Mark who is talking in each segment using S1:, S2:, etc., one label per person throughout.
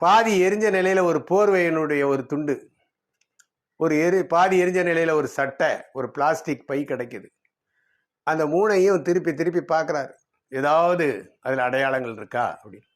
S1: பாதி எரிஞ்ச நிலையில ஒரு போர்வையினுடைய ஒரு துண்டு, பாதி எரிஞ்ச நிலையில ஒரு சட்டை, ஒரு பிளாஸ்டிக் பை கிடைக்குது. அந்த மூணையும் திருப்பி திருப்பி பார்க்குறாரு. ஏதாவது அதில் அடையாளங்கள் இருக்கா அப்படின்னு.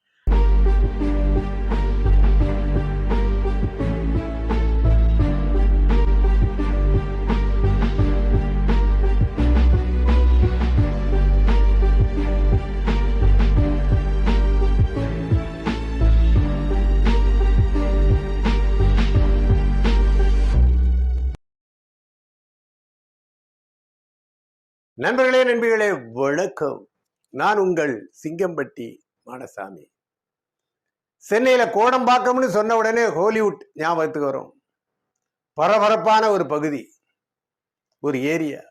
S1: நண்பர்களே, நண்பிகளே, வணக்கம். நான் உங்கள் சிங்கம்பட்டி மாடசாமி. சென்னையில கோடம்பாக்கம்னு சொன்ன உடனே ஹாலிவுட் ஞாபகத்துக்கு வரும். பரபரப்பான ஒரு பகுதி, ஒரு ஏரியா.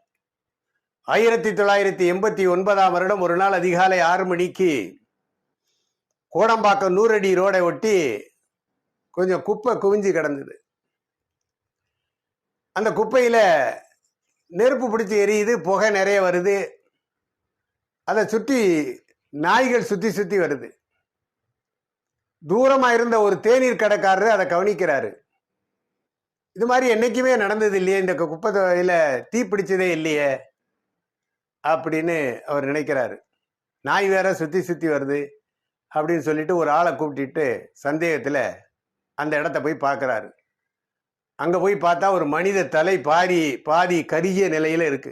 S1: 1989 வருடம் ஒரு நாள் அதிகாலை 6 மணிக்கு கோடம்பாக்கம் 100 அடி ரோடை ஒட்டி கொஞ்சம் குப்பை குவிஞ்சு கிடந்தது. அந்த குப்பையில நெருப்பு பிடிச்சி எரியுது, புகை நிறைய வருது. அதை சுற்றி நாய்கள் சுத்தி சுத்தி வருது. தூரமா இருந்த ஒரு தேநீர் கடைக்காரரு அதை கவனிக்கிறாரு. இது மாதிரி என்னைக்குமே நடந்தது இல்லையே, இந்த குப்பையில தீ பிடிச்சதே இல்லையே அப்படின்னு அவர் நினைக்கிறாரு. நாய் வேற சுத்தி சுத்தி வருது அப்படின்னு சொல்லிட்டு ஒரு ஆளை கூப்பிட்டு சந்தேகத்துல அந்த இடத்த போய் பார்க்கறாரு. அங்க போய் பார்த்தா ஒரு மனித தலை பாதி கருகிய நிலையில இருக்கு.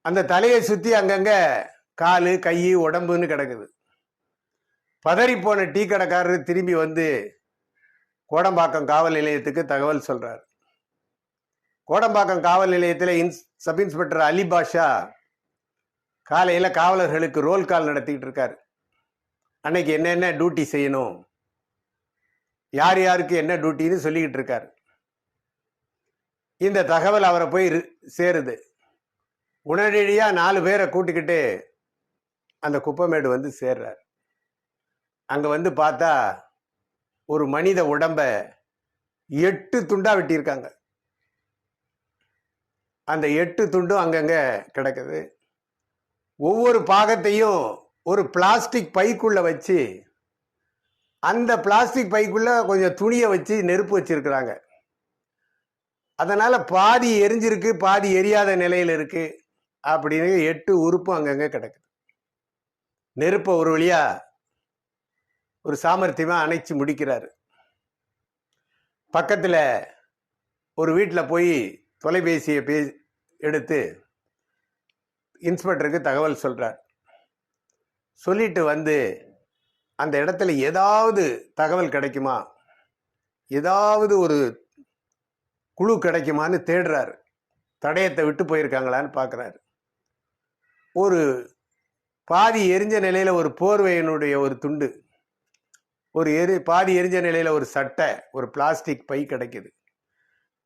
S1: அந்த தலையை சுத்தி அங்கங்க காலு, கை, உடம்புன்னு கிடக்குது. பதறி போன டீ கடைக்காரர் திரும்பி வந்து கோடம்பாக்கம் காவல் நிலையத்துக்கு தகவல் சொல்றாரு. கோடம்பாக்கம் காவல் நிலையத்தில் சப் இன்ஸ்பெக்டர் அலி பாஷா காலையில காவலர்களுக்கு ரோல் கால் நடத்திட்டு இருக்காரு. அன்னைக்கு என்னென்ன டியூட்டி செய்யணும், யார் யாருக்கு என்ன டியூட்டின்னு சொல்லிக்கிட்டு இருக்காரு. இந்த தகவல் அவரை போய் சேருது. உடனடியா 4 பேரை கூட்டிக்கிட்டு அந்த குப்பமேடு வந்து சேர்றார். அங்க வந்து பார்த்தா ஒரு மனித உடம்ப 8 துண்டா வெட்டியிருக்காங்க. அந்த 8 துண்டும் அங்கங்க கிடக்குது. ஒவ்வொரு பாகத்தையும் ஒரு பிளாஸ்டிக் பைக்குள்ள வச்சு, அந்த பிளாஸ்டிக் பைக்குள்ள கொஞ்சம் துணியை வச்சு நெருப்பு வச்சிருக்கிறாங்க. அதனால பாதி எரிஞ்சிருக்கு, பாதி எரியாத நிலையில இருக்கு அப்படின்னு 8 உறுப்பும் அங்கங்க கிடக்குது. நெருப்பை ஒரு வழியா ஒரு சாமர்த்தியமா அணைச்சு முடிக்கிறாரு. பக்கத்துல ஒரு வீட்டில் போய் தொலைபேசியை எடுத்து இன்ஸ்பெக்டருக்கு தகவல் சொல்றார். சொல்லிட்டு வந்து அந்த இடத்துல ஏதாவது தகவல் கிடைக்குமா, ஏதாவது ஒரு குழு கிடைக்குமான்னு தேடுறாரு. தடயத்தை விட்டு போயிருக்காங்களான்னு பார்க்குறாரு. ஒரு பாதி எரிஞ்ச நிலையில ஒரு போர்வையினுடைய ஒரு துண்டு, பாதி எரிஞ்ச நிலையில ஒரு சட்டை, ஒரு பிளாஸ்டிக் பை கிடைக்குது.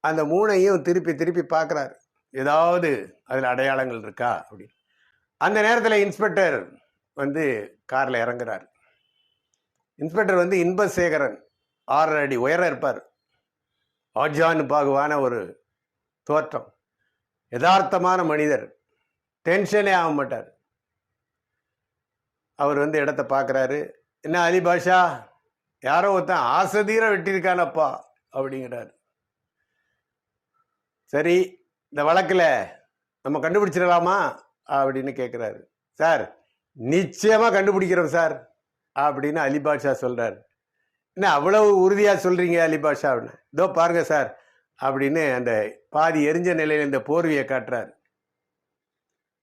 S1: அந்த மூணையும் திருப்பி திருப்பி பார்க்குறாரு. ஏதாவது அதில் அடையாளங்கள் இருக்கா அப்படின்னு. அந்த நேரத்தில் இன்ஸ்பெக்டர் வந்து காரில் இறங்குறார். இன்ஸ்பெக்டர் வந்து இன்பசேகரன், 6 அடி உயரம் இருப்பார். ஆஜானு பாகுவான ஒரு தோற்றம், யதார்த்தமான மனிதர், டென்ஷனே ஆக மாட்டார். அவர் வந்து இடத்த பார்க்குறாரு. என்ன அலி பாஷா, யாரோ ஒருத்தன் ஆசதீர வெட்டியிருக்கானப்பா அப்படிங்கிறாரு. சரி, இந்த வழக்கில் நம்ம கண்டுபிடிச்சிடலாமா அப்படின்னு கேட்குறாரு. சார், நிச்சயமாக கண்டுபிடிக்கிறோம் சார் அப்படின்னு அலி பாஷா சொல்றாரு. என்ன அவ்வளவு உறுதியா சொல்றீங்க அலி பாஷா அப்படின்னு. இதோ பாருங்க சார் அப்படின்னு அந்த பாதி எரிஞ்ச நிலையில இந்த போர்வையை காட்டுறாரு.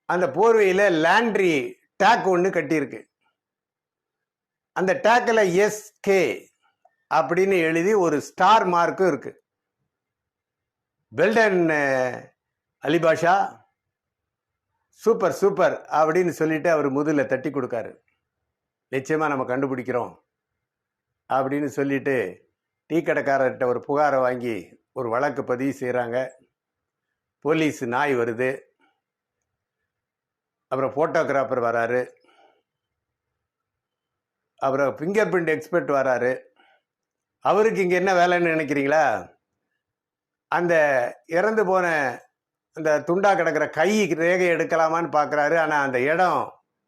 S1: அந்த போர்வையில லாண்ட்ரி டேக் ஒன்று கட்டியிருக்கு. அந்த டேக்கில் எஸ்கே அப்படின்னு எழுதி ஒரு ஸ்டார் மார்க்கும் இருக்கு. வெல்டன் அலி பாஷா, சூப்பர் சூப்பர் அப்படின்னு சொல்லிட்டு அவர் முதுகில் தட்டி கொடுக்காரு. நிச்சயமா நம்ம கண்டுபிடிக்கிறோம் அப்படின்னு சொல்லிட்டு டீ கடைக்காரர்கிட்ட ஒரு புகாரை வாங்கி ஒரு வழக்கு பதிவு செய்கிறாங்க. போலீஸ் நாய் வருது. அப்புறம் போட்டோகிராஃபர் வராரு. அப்புறம் ஃபிங்கர் பிரிண்ட் எக்ஸ்பர்ட் வராரு. அவருக்கு இங்கே என்ன வேலைன்னு நினைக்கிறீங்களா? அந்த இறந்து போன அந்த துண்டா கிடக்கிற கை ரேகை எடுக்கலாமான்னு பார்க்குறாரு. ஆனால் அந்த இடம்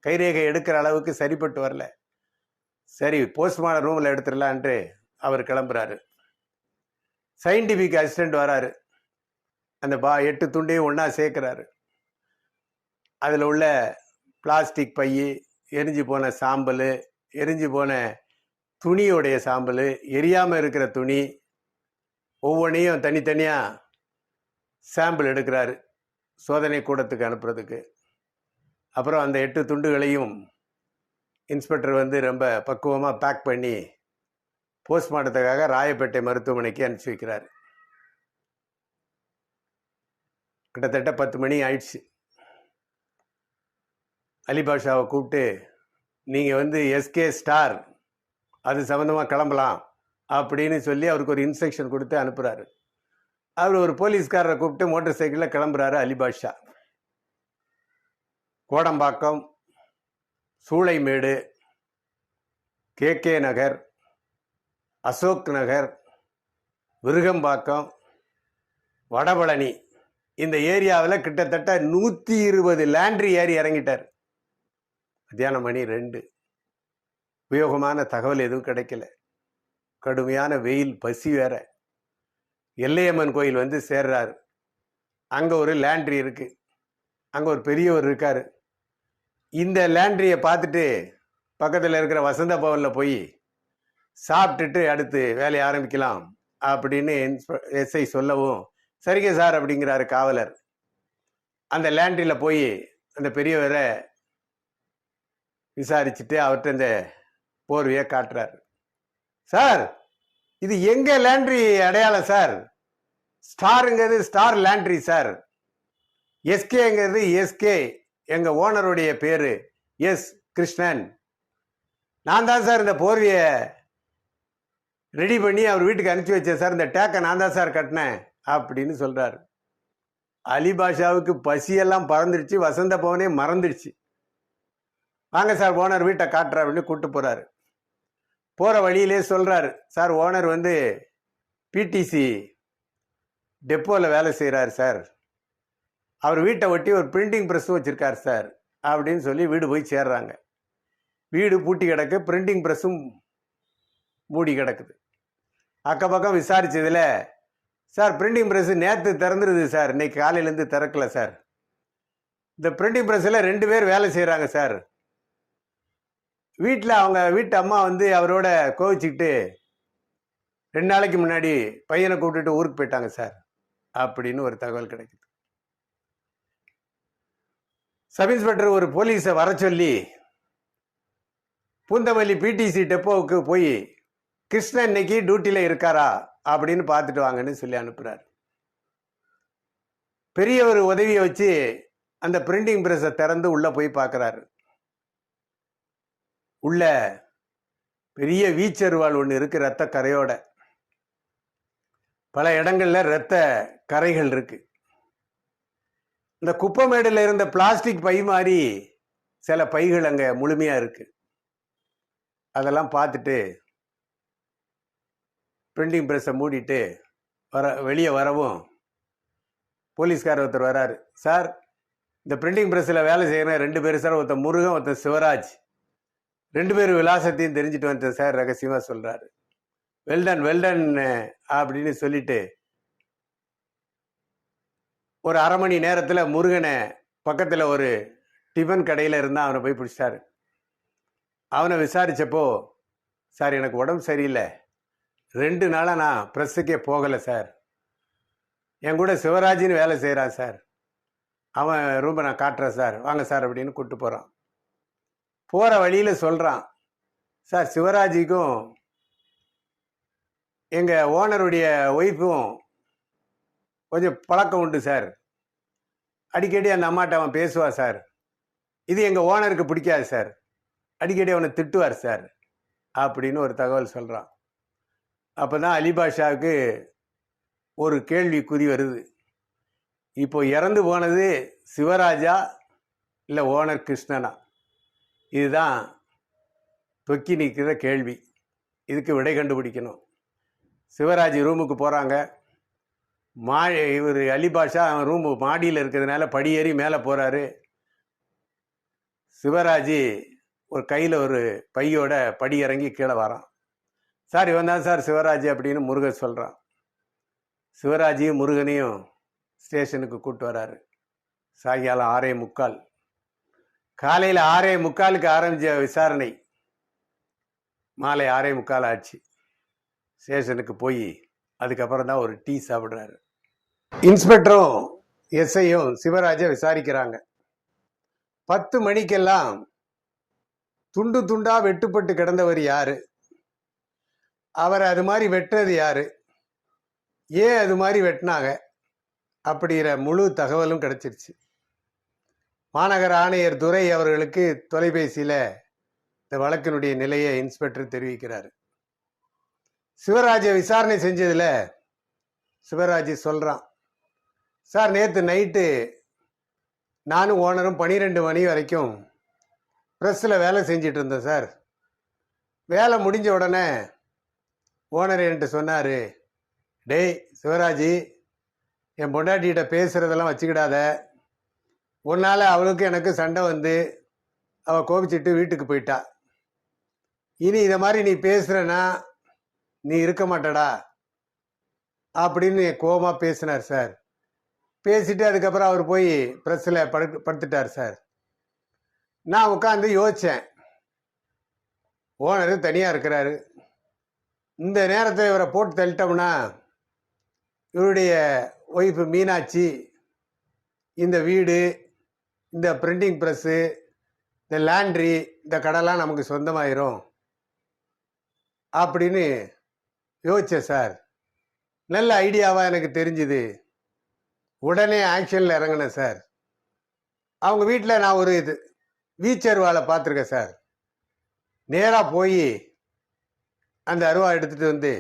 S1: கைரேகை எடுக்கிற அளவுக்கு சரிப்பட்டு வரல. சரி போஸ்ட்மார்டம் ரூமில் எடுத்துடலான்ட்டு அவர் கிளம்புறாரு. சயின்டிஃபிக் அசிஸ்டண்ட் வராரு. அந்த 8 துண்டையும் ஒன்றா சேர்க்குறாரு. அதில் உள்ள பிளாஸ்டிக் பை, எரிஞ்சு போன சாம்பல், எரிஞ்சு போன துணியோடைய சாம்பல், எரியாமல் இருக்கிற துணி, ஒவ்வொன்றையும் தனித்தனியாக சாம்பிள் எடுக்கிறாரு சோதனை கூடத்துக்கு அனுப்புறதுக்கு. அப்புறம் அந்த 8 துண்டுகளையும் இன்ஸ்பெக்டர் வந்து ரொம்ப பக்குவமாக பேக் பண்ணி போஸ்ட்மார்ட்டத்துக்காக ராயப்பேட்டை மருத்துவமனைக்கு அனுப்பிச்சி வைக்கிறார். கிட்டத்தட்ட 10 மணி ஆயிடுச்சு. அலிபாஷாவை கூப்பிட்டு நீங்கள் வந்து எஸ்கே ஸ்டார் அது சம்மந்தமாக கிளம்பலாம் அப்படின்னு சொல்லி அவருக்கு ஒரு இன்ஸ்ட்ரக்ஷன் கொடுத்து அனுப்புகிறாரு. அவர் ஒரு போலீஸ்காரரை கூப்பிட்டு மோட்டார் சைக்கிளில் கிளம்புறாரு அலிபாஷா. கோடம்பாக்கம், சூளைமேடு, KK நகர், அசோக் நகர், விருகம்பாக்கம், வடபழனி இந்த ஏரியாவில் கிட்டத்தட்ட 120 லேண்ட்ரி ஏறி இறங்கிட்டார். மத்தியானம் மணி 2. உபயோகமான தகவல் எதுவும் கிடைக்கல. கடுமையான வெயில், பசி வேற. எல்லையம்மன் கோயில் வந்து சேர்றாரு. அங்கே ஒரு லேண்ட்ரி இருக்கு. அங்கே ஒரு பெரியவர் இருக்காரு. இந்த லேண்ட்ரியை பார்த்துட்டு பக்கத்தில் இருக்கிற வசந்த பவனில் போய் சாப்பிட்டுட்டு அடுத்து வேலையை ஆரம்பிக்கலாம் அப்படின்னு எஸ்ஐ சொல்லவும், சரிங்க சார் அப்படிங்கிறாரு காவலர். அந்த லேண்ட்ரியில் போய் அந்த பெரியவரை விசாரிச்சுட்டு அவர்கிட்ட இந்த போர்வையை காட்டுறாரு. சார், இது எங்க லேண்ட்ரி அடையாளம் சார். ஸ்டாருங்கிறது ஸ்டார் லேண்ட்ரி சார். எஸ்கேங்கிறது எஸ்கே எங்க ஓனருடைய பேரு எஸ் கிருஷ்ணன். நான் தான் சார் இந்த போர்வையை ரெடி பண்ணி அவர் வீட்டுக்கு அனுப்பிச்சி வச்சேன் சார். இந்த டேக்கை நான் தான் சார் கட்டினேன் அப்படின்னு சொல்றாரு. அலிபாஷாவுக்கு பசியெல்லாம் பறந்துடுச்சு, வசந்த பவனே மறந்துடுச்சு. வாங்க சார் ஓனர் வீட்டை காட்டுற அப்படின்னு கூப்பிட்டு போறாரு. போற வழியிலே சொல்றாரு, சார் ஓனர் வந்து PTC டெப்போவில் வேலை செய்கிறார் சார். அவர் வீட்டை ஒட்டி ஒரு பிரிண்டிங் ப்ரெஸ்ஸும் வச்சிருக்காரு சார் அப்படின்னு சொல்லி வீடு போய் சேர்றாங்க. வீடு பூட்டி கிடக்கு, பிரிண்டிங் ப்ரெஸ்ஸும் மூடி கிடக்குது. அக்கப்பக்கம் விசாரிச்சதுல, சார் பிரிண்டிங் ப்ரெஸ் நேற்று திறந்துருது சார், இன்னைக்கு காலையிலேருந்து திறக்கல சார். இந்த பிரிண்டிங் ப்ரெஸ்ஸில் 2 பேர் வேலை செய்கிறாங்க சார். வீட்டில் அவங்க வீட்டு அம்மா வந்து அவரோட கோவிச்சுக்கிட்டு 2 நாளைக்கு முன்னாடி பையனை கூப்பிட்டுட்டு ஊருக்கு போயிட்டாங்க சார் அப்படின்னு ஒரு தகவல் கிடைக்குது. சப் இன்ஸ்பெக்டர் ஒரு போலீஸை வர சொல்லி பூந்தமல்லி PTC டெப்போவுக்கு போய் கிருஷ்ணன் இன்னைக்கு டியூட்டியில் இருக்காரா அப்படின்னு பார்த்துட்டு வாங்கன்னு சொல்லி அனுப்புறாரு. பெரிய ஒரு உதவியை வச்சு அந்த பிரிண்டிங் பிரஸை திறந்து உள்ள போய் பார்க்குறாரு. உள்ள பெரிய வீச்சருவாள் ஒன்று இருக்கு, ரத்த கரையோட. பல இடங்கள்ல ரத்த கரைகள் இருக்கு. இந்த குப்பமேடுல இருந்த பிளாஸ்டிக் பை மாதிரி சில பைகள் அங்க முழுமையா இருக்கு. அதெல்லாம் பார்த்துட்டு பிரிண்டிங் பிரஸை மூடிட்டு வெளியே வரவும் போலீஸ்காரர் ஒருத்தர் வராரு. சார், இந்த பிரிண்டிங் பிரஸ்ஸில் வேலை செய்யற 2 பேர் சார், ஒருத்தர் முருகன், ஒருத்தர் சிவராஜ். 2 பேர் விலாசத்தையும் தெரிஞ்சுட்டு வந்துட்டேன் சார் ரகசியமா சொல்றாரு. வெல்டன் வெல்டன் அப்படின்னு சொல்லிட்டு ஒரு அரை மணி நேரத்தில் முருகனை பக்கத்தில் ஒரு டிஃபன் கடையில் இருந்தால் அவனை போய் பிடிச்சிட்டாரு. அவனை விசாரிச்சப்போ, சார் எனக்கு உடம்பு சரியில்லை, 2 நாளாக நான் ப்ரெஸ்ஸுக்கே போகலை சார். என் கூட சிவராஜின்னு வேலை செய்கிறான் சார், அவன் ரூமை நான் காட்டுறேன் சார், வாங்க சார் அப்படின்னு கூப்பிட்டு போகிறான். போகிற வழியில் சொல்கிறான், சார் சிவராஜிக்கும் எங்கள் ஓனருடைய ஒய்ஃபும் கொஞ்சம் பழக்கம் உண்டு சார். அடிக்கடி அந்த அம்மாட்ட அவன் பேசுவா சார். இது எங்கள் ஓனருக்கு பிடிக்காது சார், அடிக்கடி அவனை திட்டுவார் சார் அப்படின்னு ஒரு தகவல் சொல்கிறான். அப்போ தான் அலிபாஷாவுக்கு ஒரு கேள்விக்குறி வருது. இப்போ இறந்து போனது சிவராஜா இல்லை ஓனர் கிருஷ்ணனா? இதுதான் தொக்கி நிற்கிற கேள்வி. இதுக்கு விடை கண்டுபிடிக்கணும். சிவராஜ் ரூமுக்கு போகிறாங்க. இவர் அலிபாஷா அவன் ரூமு மாடியில் இருக்கிறதுனால படியேறி மேலே போகிறாரு. சிவராஜ் ஒரு கையில் ஒரு பையோட படி இறங்கி கீழே வரான். சார் இவன் தான் சார் சிவராஜ் அப்படின்னு முருகன் சொல்கிறான். சிவராஜையும் முருகனையும் ஸ்டேஷனுக்கு கூப்பிட்டு வராரு. சாயங்காலம் 6:45. காலையில் 6:45 ஆரம்பித்த விசாரணை மாலை 6:45 ஆச்சு. ஸ்டேஷனுக்கு போய் அதுக்கப்புறம் தான் ஒரு டீ சாப்பிட்றாரு. இன்ஸ்பெக்டரும் எஸ்ஐயும் சிவராஜை விசாரிக்கிறாங்க. 10 மணிக்கெல்லாம் துண்டு துண்டா வெட்டுப்பட்டு கிடந்தவர் யாரு, அவரை அது மாதிரி வெட்டுறது யாரு, ஏன் அது மாதிரி வெட்டினாங்க அப்படிங்கிற முழு தகவலும் கிடைச்சிருச்சு. மாநகர ஆணையர் துரை அவர்களுக்கு தொலைபேசியில் இந்த வழக்கினுடைய நிலையை இன்ஸ்பெக்டர் தெரிவிக்கிறார். சிவராஜை விசாரணை செஞ்சதில் சிவராஜ் சொல்கிறான், சார் நேற்று நைட்டு நானும் ஓனரும் 12 மணி வரைக்கும் ப்ரெஸ்ஸில் வேலை செஞ்சிட்டு இருந்தேன் சார். வேலை முடிஞ்ச உடனே ஓனர் என்கிட்ட சொன்னார், டேய் சிவராஜ், என் பொண்டாட்டிகிட்ட பேசுகிறதெல்லாம் வச்சுக்கிடாத, உன்னால் அவளுக்கு எனக்கு சண்டை வந்து அவள் கோபிச்சிட்டு வீட்டுக்கு போயிட்டா, இனி இதை மாதிரி நீ பேசுகிறனா நீ இருக்க மாட்டடா அப்படின்னு கோபமாக பேசினார் சார். பேசிட்டு அதுக்கப்புறம் அவர் போய் ப்ரெஸ்ஸில் படுத்துட்டார் சார். நான் உட்காந்து யோசித்தேன், ஓனர் தனியாக இருக்கிறாரு, இந்த நேரத்தில் இவரை போட்டு தள்ளிட்டோம்னா இவருடைய ஒய்ஃபு மீனாட்சி இந்த வீடு, இந்த பிரிண்டிங் ப்ரெஸ்ஸு, இந்த லேண்ட்ரி, இந்த கடைலாம் நமக்கு சொந்தமாயிரும் அப்படின்னு யோசித்தேன் சார். நல்ல ஐடியாவாக எனக்கு தெரிஞ்சுது. உடனே ஆக்ஷனில் இறங்கினேன் சார். அவங்க வீட்டில் நான் ஒரு வீச்சர் வாழை பார்த்துருக்கேன் சார். நேராக போய் அந்த அருவா எடுத்துகிட்டு வந்து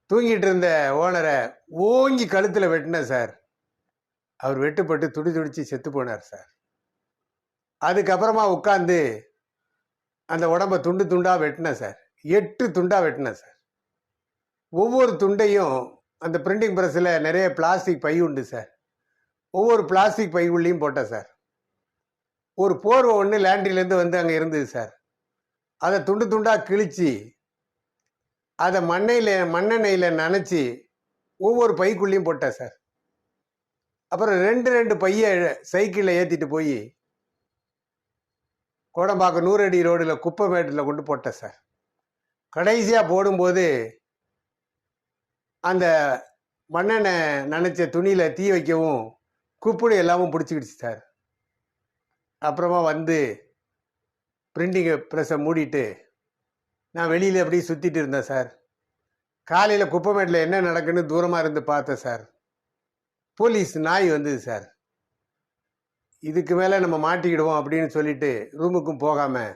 S1: தூங்கிட்டு இருந்த ஓனரை ஓங்கி கழுத்தில் வெட்டினேன் சார். அவர் வெட்டுப்பட்டு துடிச்சு செத்து போனார் சார். அதுக்கப்புறமா உட்காந்து அந்த உடம்பை துண்டு துண்டாக வெட்டினேன் சார். 8 துண்டாக வெட்டினேன் சார். ஒவ்வொரு துண்டையும் அந்த பிரிண்டிங் ப்ரெஸ்ஸில் நிறைய பிளாஸ்டிக் பை உண்டு சார். ஒவ்வொரு பிளாஸ்டிக் பைக்குள்ளேயும் போட்டேன் சார். ஒரு போர்வை ஒன்று லேண்ட்ரிலேருந்து வந்து அங்கே இருந்தது சார். அதை துண்டு துண்டாக கிழிச்சு அதை மண்ணெண்ணெயில் நனைச்சி ஒவ்வொரு பைக்குள்ளேயும் போட்டேன் சார். அப்புறம் 2 பையை சைக்கிளில் ஏற்றிட்டு போய் கோடம்பாக்கம் 100 அடி ரோடில் குப்பை மேட்டில் கொண்டு போட்டேன் சார். கடைசியாக போடும்போது அந்த மண்ணெண்ணெய் நனைச்ச துணியில் தீ வைக்கவும் குப்பிடி எல்லாமும் பிடிச்சிக்கிடுச்சு சார். அப்புறமா வந்து பிரிண்டிங் ப்ரெஸ்ஸை மூடிட்டு நான் வெளியில் அப்படியே சுற்றிட்டு இருந்தேன் சார். காலையில் குப்பைமேட்டில் என்ன நடக்குன்னு தூரமாக இருந்து பார்த்தேன் சார். போலீஸ் நாய் வந்தது சார். இதுக்கு மேலே நம்ம மாட்டிக்கிடுவோம் அப்படின்னு சொல்லிட்டு ரூமுக்கும் போகாமல்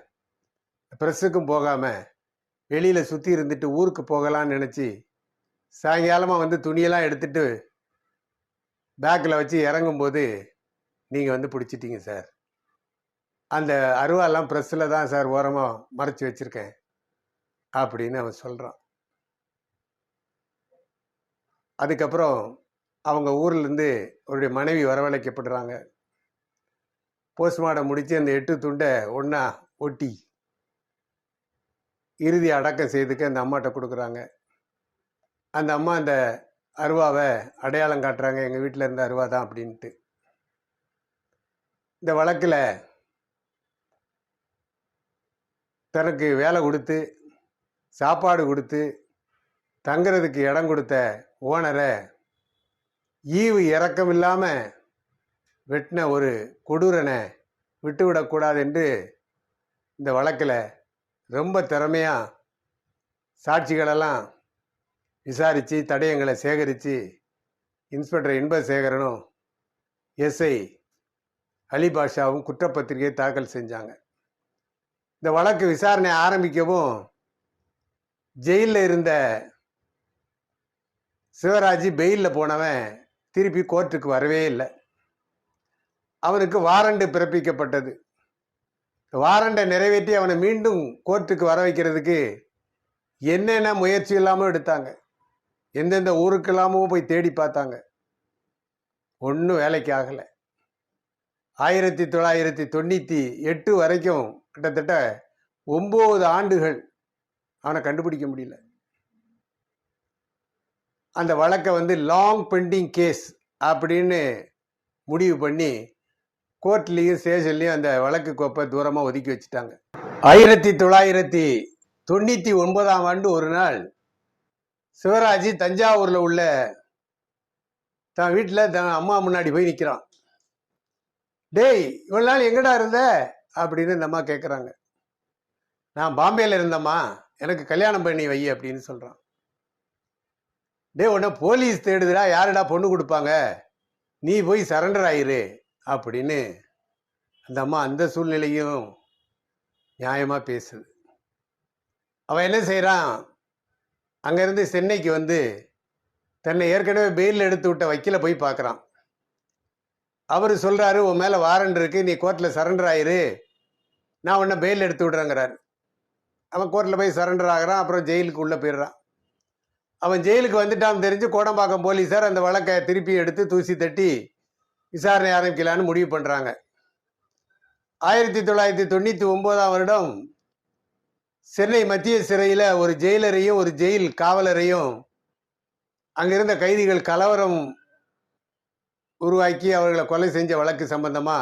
S1: ப்ரெஸ்ஸுக்கும் போகாமல் வெளியில் சுற்றி இருந்துட்டு ஊருக்கு போகலான்னு நினச்சி சாயங்காலமாக வந்து துணியெல்லாம் எடுத்துகிட்டு பேக்கில் வச்சு இறங்கும்போது நீங்கள் வந்து பிடிச்சிட்டீங்க சார். அந்த அருவாலாம் ப்ரெஸ்ஸில் தான் சார் ஓரமாக மறைச்சி வச்சுருக்கேன் அப்படின்னு அவன் சொல்கிறான். அதுக்கப்புறம் அவங்க ஊர்லேருந்து அவருடைய மனைவி வரவழைக்கப்படுறாங்க. போஸ்ட்மார்ட்டம் முடித்து அந்த 8 துண்டை ஒன்றா ஒட்டி இறுதி அடக்கம் செய்துக்கு அந்த அம்மாட்ட கொடுக்குறாங்க. அந்த அம்மா அந்த அருவாவை அடையாளம் காட்டுறாங்க, எங்கள் வீட்டில் இருந்த அருவா தான் அப்படின்ட்டு. இந்த வழக்கில் தனக்கு வேலை கொடுத்து சாப்பாடு கொடுத்து தங்கிறதுக்கு இடம் கொடுத்த ஓனரை ஈவு இறக்கம் இல்லாமல் வெட்டின ஒரு கொடூரனை விட்டுவிடக்கூடாது என்று இந்த வழக்கில் ரொம்ப திறமையாக சாட்சிகளெல்லாம் விசாரித்து தடயங்களை சேகரித்து இன்ஸ்பெக்டர் இன்பசேகரனும் எஸ்ஐ அலிபாஷாவும் குற்றப்பத்திரிகை தாக்கல் செஞ்சாங்க. இந்த வழக்கு விசாரணை ஆரம்பிக்கவும் ஜெயிலில் இருந்த சிவராஜ் பெயிலில் போனவன் திருப்பி கோர்ட்டுக்கு வரவே இல்லை. அவனுக்கு வாரண்ட் பிறப்பிக்கப்பட்டது. வாரண்டை நிறைவேற்றி அவனை மீண்டும் கோர்ட்டுக்கு வர வைக்கிறதுக்கு என்னென்ன முயற்சி இல்லாமல் எடுத்தாங்க. எந்தெந்த ஊருக்கு இல்லாமல் போய் தேடி பார்த்தாங்க. ஒன்றும் வேலைக்கு ஆகலை. 1998 வரைக்கும் கிட்டத்தட்ட 9 ஆண்டுகள் அவனை கண்டுபிடிக்க முடியல. அந்த வழக்கை வந்து லாங் பெண்டிங் கேஸ் அப்படின்னு முடிவு பண்ணி கோர்ட்லேயும் ஸ்டேஷன்லேயும் அந்த வழக்கு கோப்பை தூரமாக ஒதுக்கி வச்சுட்டாங்க. 1999ஆம் ஆண்டு ஒரு நாள் சிவராஜ் தஞ்சாவூரில் உள்ள தன் வீட்டில் தன் அம்மா முன்னாடி போய் நிற்கிறான். டேய், இவ்வளோ நாள் எங்கடா இருந்த அப்படின்னு இந்த அம்மா கேட்குறாங்க. நான் பாம்பேல இருந்தம்மா, எனக்கு கல்யாணம் பண்ணி வை அப்படின்னு சொல்கிறான். டே, உன்னை போலீஸ் தேடுதுடா, யாருடா பொண்ணு கொடுப்பாங்க, நீ போய் சரண்டர் ஆயிரு அப்படின்னு அந்த அம்மா அந்த சூழ்நிலையும் நியாயமாக பேசுது. அவன் என்ன செய்கிறான், அங்கேருந்து சென்னைக்கு வந்து தன்னை ஏற்கனவே பெயில் எடுத்து விட்ட வக்கீலை போய் பார்க்குறான். அவர் சொல்கிறாரு, உன் மேலே வாரண்ட் இருக்கு, நீ கோர்ட்டில் சரண்டர் ஆயிரு, நான் உன்னை பெயில் எடுத்து விடுறேங்கிறாரு. அவன் கோர்ட்டில் போய் சரண்டர் ஆகிறான். அப்புறம் ஜெயிலுக்கு உள்ளே போயிடுறான். அவன் ஜெயிலுக்கு வந்துட்டான் தெரிஞ்சு கோடம்பாக்கம் போலீஸார் அந்த வழக்கை திருப்பி எடுத்து தூசி தட்டி விசாரணை ஆரம்பிக்கலான்னு முடிவு பண்ணுறாங்க. 1999ஆம் வருடம் சென்னை மத்திய சிறையில் ஒரு ஜெயிலரையும் ஒரு ஜெயில் காவலரையும் அங்கிருந்த கைதிகள் கலவரம் உருவாக்கி அவர்களை கொலை செஞ்ச வழக்கு சம்பந்தமா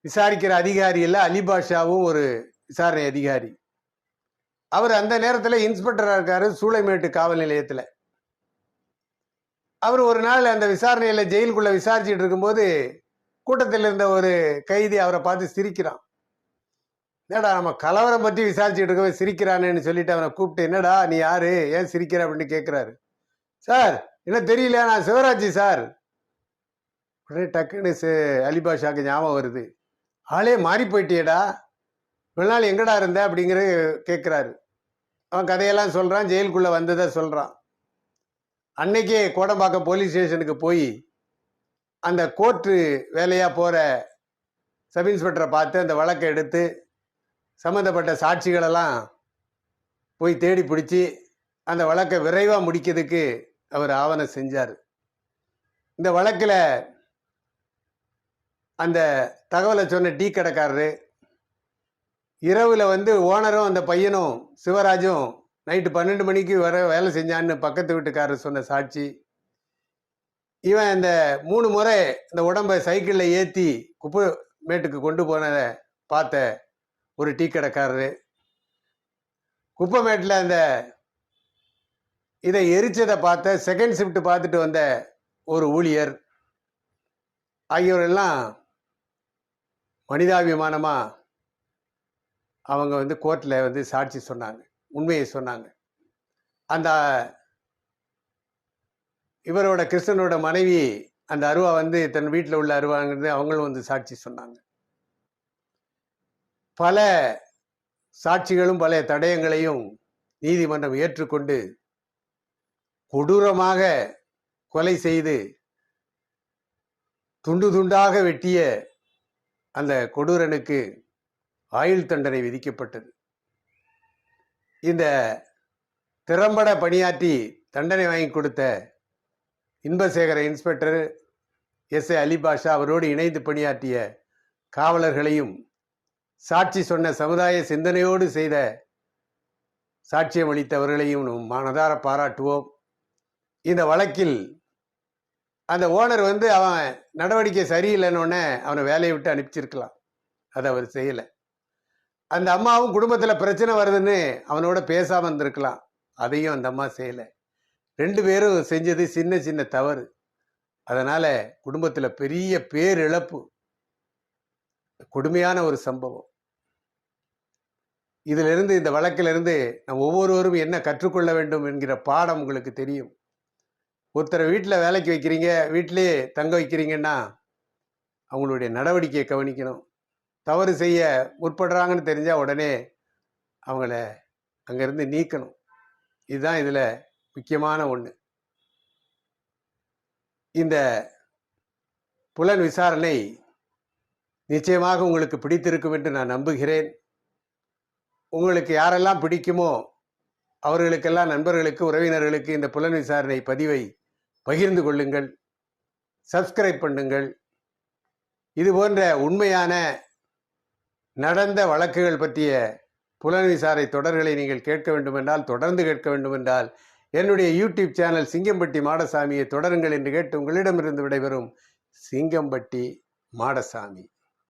S1: விசாரிக்கிற அதிகாரி இல்லை, அலிபாஷாவும் ஒரு விசாரணை அதிகாரி. அவர் அந்த நேரத்தில் இன்ஸ்பெக்டராக இருக்காரு சூளைமேட்டு காவல் நிலையத்தில். அவர் ஒரு நாள் அந்த விசாரணையில் ஜெயிலுக்குள்ள விசாரிச்சுட்டு இருக்கும்போது கூட்டத்தில் இருந்த ஒரு கைதி அவரை பார்த்து சிரிக்கிறான். என்னடா, நம்ம கலவரம் பற்றி விசாரிச்சுட்டு இருக்கவே சிரிக்கிறானேன்னு சொல்லிட்டு அவனை கூப்பிட்டு, என்னடா நீ யாரு, ஏன் சிரிக்கிற அப்படின்னு கேட்குறாரு. சார், என்ன தெரியல, நான் சிவராஜ் சார். உடனே டக்குன்னு அலிபாஷாக்கு ஞாபகம் வருது. ஆளே மாறி போயிட்டியடா, இவ்வளோ நாள் எங்கடா இருந்த அப்படிங்கிற கேட்குறாரு. அவன் கதையெல்லாம் சொல்கிறான், ஜெயிலுக்குள்ளே வந்ததை சொல்கிறான். அன்னைக்கே கோடம்பாக்கம் போலீஸ் ஸ்டேஷனுக்கு போய் அந்த கோர்ட்டு வேலையாக போகிற சப் இன்ஸ்பெக்டரை பார்த்து அந்த வழக்கை எடுத்து சம்மந்தப்பட்ட சாட்சிகளெல்லாம் போய் தேடி பிடிச்சி அந்த வழக்கை விரைவாக முடிக்கிறதுக்கு அவர் ஆவணம் செஞ்சார். இந்த வழக்கில் அந்த தகவலை சொன்ன டீ கடைக்காரரு, இரவில் வந்து ஓனரும் அந்த பையனும் சிவராஜும் நைட்டு 12 மணிக்கு வர வேலை செஞ்சான்னு பக்கத்து வீட்டுக்காரர் சொன்ன சாட்சி, இவன் இந்த 3 முறை இந்த உடம்பை சைக்கிளில் ஏற்றி குப்பை மேட்டுக்கு கொண்டு போனதை பார்த்த ஒரு டீ கடைக்காரரு, குப்பை மேட்டில் அந்த இதை எரிச்சதை பார்த்த செகண்ட் ஷிஃப்ட் பார்த்துட்டு வந்த ஒரு ஊழியர் ஆகியோரெல்லாம் மனிதாபிமானமாக அவங்க வந்து கோர்ட்டில் வந்து சாட்சி சொன்னாங்க, உண்மையை சொன்னாங்க. அந்த இவரோட கிருஷ்ணனோட மனைவி அந்த அருவா வந்து தன் வீட்டில் உள்ள அருவாங்கிறது அவங்களும் வந்து சாட்சி சொன்னாங்க. பல சாட்சிகளும் பல தடயங்களையும் நீதிமன்றம் ஏற்றுக்கொண்டு கொடூரமாக கொலை செய்து துண்டு துண்டாக வெட்டிய அந்த கொடூரனுக்கு ஆயுள் தண்டனை விதிக்கப்பட்டது. இந்த திறம்பட பணியாற்றி தண்டனை வாங்கி கொடுத்த இன்பசேகர இன்ஸ்பெக்டர் எஸ். அலிபாஷா, அவரோடு இணைந்து பணியாற்றிய காவலர்களையும் சாட்சி சொன்ன சமுதாய சிந்தனையோடு செய்த சாட்சியம் அளித்தவர்களையும் மனதார பாராட்டுவோம். இந்த வழக்கில் அந்த ஓனர் வந்து அவன் நடவடிக்கை சரியில்லைன்னொன்னே அவனை வேலையை விட்டு அனுப்பிச்சிருக்கலாம், அதை அவர் செய்யலை. அந்த அம்மாவும் குடும்பத்தில் பிரச்சனை வருதுன்னு அவனோட பேசாமல் இருந்திருக்கலாம், அதையும் அந்த அம்மா செய்யலை. 2 பேரும் செஞ்சது சின்ன சின்ன தவறு. அதனால் குடும்பத்தில் பெரிய பேரிழப்பு, கொடுமையான ஒரு சம்பவம். இதிலிருந்து, இந்த வழக்கிலிருந்து நம்ம ஒவ்வொருவரும் என்ன கற்றுக்கொள்ள வேண்டும் என்கிற பாடம் உங்களுக்கு தெரியும். ஒருத்தரை வீட்டில் வேலைக்கு வைக்கிறீங்க, வீட்டிலே தங்க வைக்கிறீங்கன்னா அவங்களுடைய நடவடிக்கையை கவனிக்கணும். தவறு செய்ய முற்படுறாங்கன்னு தெரிஞ்சால் உடனே அவங்கள அங்கேருந்து நீக்கணும். இதுதான் இதில் முக்கியமான ஒன்று. இந்த புலன் விசாரணை நிச்சயமாக உங்களுக்கு பிடித்திருக்கும் என்று நான் நம்புகிறேன். உங்களுக்கு யாரெல்லாம் பிடிக்குமோ அவர்களுக்கெல்லாம், நண்பர்களுக்கு, உறவினர்களுக்கு இந்த புலன் விசாரணை பதிவை பகிர்ந்து கொள்ளுங்கள், சப்ஸ்கிரைப் பண்ணுங்கள். இது போன்ற உண்மையான நடந்த வழக்குகள் பற்றிய புலன் விசாரணை தொடர்களை நீங்கள் கேட்க வேண்டுமென்றால், தொடர்ந்து கேட்க வேண்டுமென்றால், என்னுடைய யூடியூப் சேனல் சிங்கம்பட்டி மாடசாமியை தொடருங்கள் என்று கேட்டு உங்களிடமிருந்து விடைபெறும் சிங்கம்பட்டி மாடசாமி.